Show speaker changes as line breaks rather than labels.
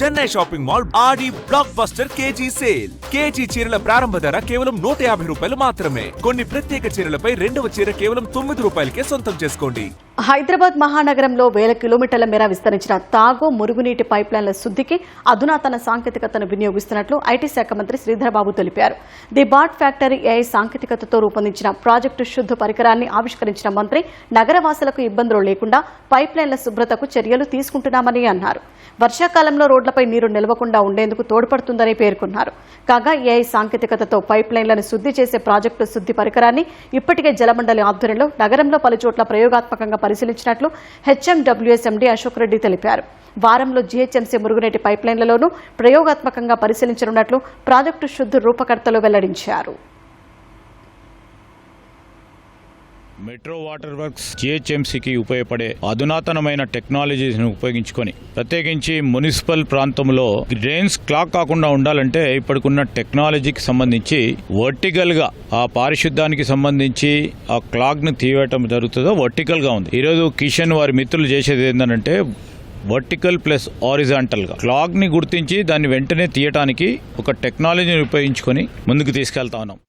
Chennai shopping mall Aadi blockbuster KG sale. KG చీరల ప్రారంభ ధర కేవలం 150 రూపాయలు మాత్రమే. కొన్ని ప్రత్యేక చీరలపై రెండవ చీర కేవలం 9 రూపాయలకే సొంతం చేసుకోండి.
హైదరాబాద్ మహానగరంలో వేల కిలోమీటర్ల మేర విస్తరించిన తాగు మురుగునీటి పైప్లైన్ల శుద్ధికి అధునాతన సాంకేతికతను వినియోగిస్తున్నట్లు ఐటీ శాఖ మంత్రి శ్రీధర్బాబు తెలిపారు. ది బాట్ ఫ్యాక్టరీ ఏఐ సాంకేతికతతో రూపొందించిన ప్రాజెక్టు శుద్ధ పరికరాన్ని ఆవిష్కరించిన మంత్రి నగరవాసులకు ఇబ్బందులు లేకుండా పైప్లైన్ల శుభ్రతకు చర్యలు తీసుకుంటున్నామని అన్నారు. వర్షాకాలంలో రోడ్లపై నీరు నిలవకుండా ఉండేందుకు తోడ్పడుతుందని పేర్కొన్నారు. కాగా ఏఐ సాంకేతికతతో పైప్లైన్లను శుద్ధి చేసే ప్రాజెక్టు శుద్ధి పరికరాన్ని ఇప్పటికే జలమండలి ఆధ్వర్యంలో నగరంలో పలుచోట్ల ప్రయోగాత్మకంగా పరిశీలించినట్లు హెచ్ఎండబ్ల్యూఎస్ ఎండీ అశోక్ రెడ్డి తెలిపారు. వారంలో జీహెచ్ఎంసీ మురుగునీటి పైప్లైన్లలోనూ ప్రయోగాత్మకంగా పరిశీలించనున్నట్లు ప్రాజెక్టు శుద్ధి రూపకర్తలు వెల్లడించారు.
మెట్రో వాటర్ వర్క్స్ జీహెచ్ఎంసీకి ఉపయోగపడే అధునాతనమైన టెక్నాలజీని ఉపయోగించుకొని ప్రత్యేకించి మున్సిపల్ ప్రాంతంలో డ్రైన్స్ క్లాక్ కాకుండా ఉండాలంటే ఇప్పటికున్న టెక్నాలజీకి సంబంధించి వర్టికల్ గా ఆ పారిశుద్ధ్యానికి సంబంధించి ఆ క్లాక్ ను తీయటం జరుగుతుందో వర్టికల్ గా ఉంది. ఈరోజు కిషన్ వారి మిత్రులు చేసేది ఏంటంటే వర్టికల్ ప్లస్ హారిజాంటల్ గా క్లాక్ ని గుర్తించి దాన్ని వెంటనే తీయటానికి ఒక టెక్నాలజీని ఉపయోగించుకొని ముందుకు తీసుకెళ్తా ఉన్నాం.